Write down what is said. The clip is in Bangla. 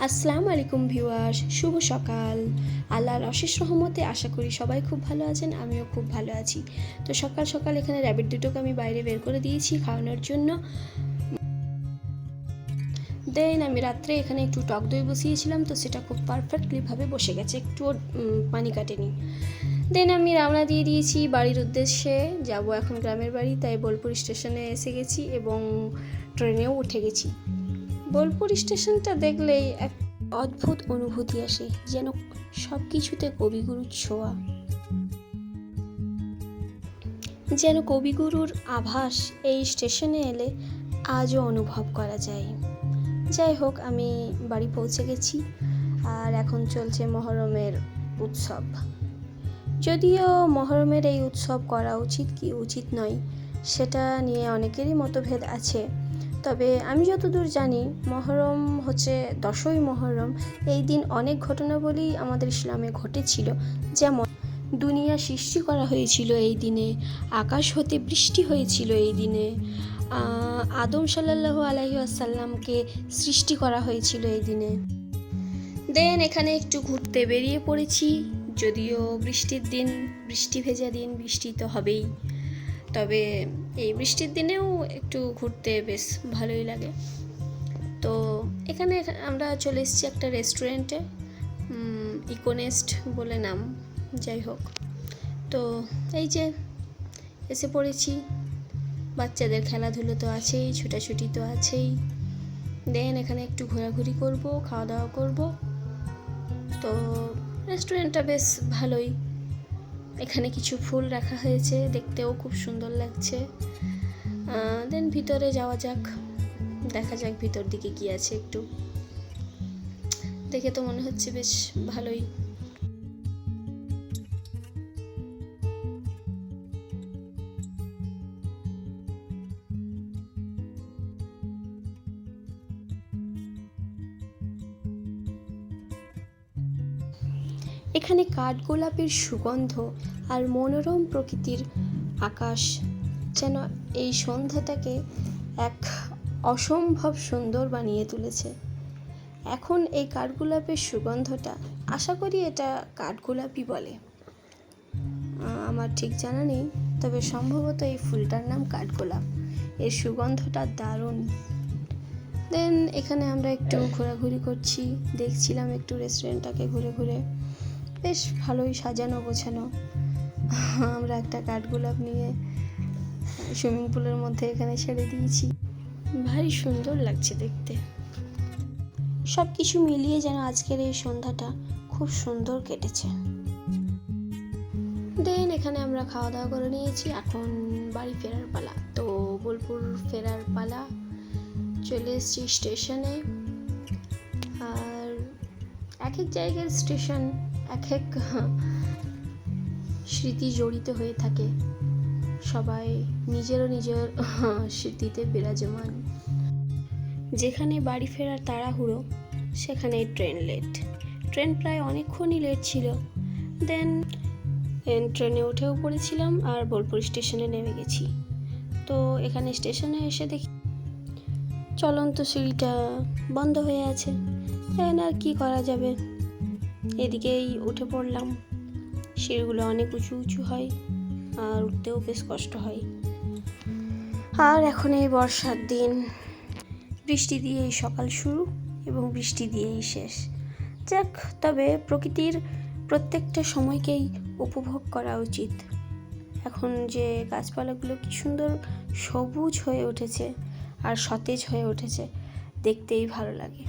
আসসালামু আলাইকুম ভিউয়ার্স, শুভ সকাল। আল্লাহর অশেষ রহমতে আশা করি সবাই খুব ভালো আছেন, আমিও খুব ভালো আছি। তো সকাল সকাল এখানে র্যাবিট দুটোকে আমি বাইরে বের করে দিয়েছি খাওয়ানোর জন্য। দেন আমি রাত্রে এখানে একটু টক দই বসিয়েছিলাম, তো সেটা খুব পারফেক্টলিভাবে বসে গেছে, একটুও পানি কাটেনি। দেন আমি রওনা দিয়ে দিয়েছি বাড়ির উদ্দেশ্যে, যাব এখন গ্রামের বাড়ি। তাই বোলপুর স্টেশনে এসে গেছি এবং ট্রেনেও উঠে গেছি। বোলপুর স্টেশনটা দেখলেই এক অদ্ভুত অনুভূতি আসে, যেন সব কিছুতে কবিগুরুর ছোঁয়া, যেন কবিগুরুর আভাস এই স্টেশনে এলে আজও অনুভব করা যায়। যাই হোক, আমি বাড়ি পৌঁছে গেছি আর এখন চলছে মহরমের উৎসব। যদিও মহরমের এই উৎসব করা উচিত কি উচিত নয় সেটা নিয়ে অনেকেরই মতভেদ আছে, তবে আমি যতদূর জানি মহরম হচ্ছে 10ই মহরম। এই দিন অনেক ঘটনাবলী আমাদের ইসলামে ঘটেছিল, যেমন দুনিয়া সৃষ্টি করা হয়েছিল এই দিনে, আকাশ হতে বৃষ্টি হয়েছিল এই দিনে, আদম সাল্লাল্লাহু আলাইহি ওয়াসাল্লামকে সৃষ্টি করা হয়েছিল এই দিনে। দেন এখানে একটু ঘুরতে বেরিয়ে পড়েছি, যদিও বৃষ্টির দিন, বৃষ্টি ভেজা দিন, বৃষ্টি তো হবেই, তবে এই বৃষ্টির দিনেও একটু ঘুরতে বেশ ভালোই লাগে। তো এখানে আমরা চলে এসেছি একটা রেস্টুরেন্টে, ইকোনেস্ট বলে নাম, যাই হোক। তো এই যে এসে পড়েছি, বাচ্চাদের খেলাধুলো তো আছেই, ছুটাছুটি তো আছেই। দেন এখানে একটু ঘোরাঘুরি করব, খাওয়া দাওয়া করব। তো রেস্টুরেন্টটা বেশ ভালোই, এখানে কিছু ফুল রাখা হয়েছে, দেখতেও খুব সুন্দর লাগছে। দেন ভিতরে যাওয়া যাক, দেখা যাক ভিতর দিকে কি আছে। একটু দেখে তো মনে হচ্ছে বেশ ভালোই। এখানে কাঠগোলাপের সুগন্ধ আর মনোরম প্রকৃতির আকাশ যেন এই সন্ধ্যাটাকে এক অসম্ভব সুন্দর বানিয়ে তুলেছে। এখন এই কাঠগোলাপের সুগন্ধটা, আশা করি এটা কাঠগোলাপই বলে, আমার ঠিক জানা নেই, তবে সম্ভবত এই ফুলটার নাম কাঠগোলাপ। এর সুগন্ধটা দারুণ। দেন এখানে আমরা একটু ঘোরাঘুরি করছি, দেখছিলাম একটু রেস্টুরেন্টটাকে ঘুরে ঘুরে, বেশ ভালোই সাজানো গোছানো। আমরা একটা কাঠগোলাপ নিয়ে সুইমিং পুলের মধ্যে এখানে ছেড়ে দিয়েছি, ভারী সুন্দর লাগছে দেখতে। সব কিছু মিলিয়ে যেন আজকের এই সন্ধ্যাটা খুব সুন্দর কেটেছে। দেন এখানে আমরা খাওয়া দাওয়া করে নিয়েছি, এখন বাড়ি ফেরার পালা। তো বোলপুর ফেরার পালা, চলে এসেছি স্টেশনে। আর এক এক জায়গার স্টেশন এক এক স্মৃতি জড়িত হয়ে থাকে, সবাই নিজেরও নিজের স্মৃতিতে বিরাজমান। যেখানে বাড়ি ফেরার তাড়াহুড়ো, সেখানে ট্রেন লেট। ট্রেন প্রায় অনেকক্ষণই লেট ছিল। দেন ট্রেনে উঠেও পড়েছিলাম আর বোলপুর স্টেশনে নেমে গেছি। তো এখানে স্টেশনে এসে দেখি চলন্ত সিঁড়িটা বন্ধ হয়ে আছে। দেন আর কি করা যাবে, এদিকেই উঠে পড়লাম। সিঁড়িগুলো অনেক উঁচু উঁচু হয় আর উঠতেও বেশ কষ্ট হয়। আর এখন এই বর্ষার দিন, বৃষ্টি দিয়েই সকাল শুরু এবং বৃষ্টি দিয়েই শেষ। যাক, তবে প্রকৃতির প্রত্যেকটা সময়কেই উপভোগ করা উচিত। এখন যে গাছপালাগুলো কি সুন্দর সবুজ হয়ে উঠেছে আর সতেজ হয়ে উঠেছে, দেখতেই ভালো লাগে।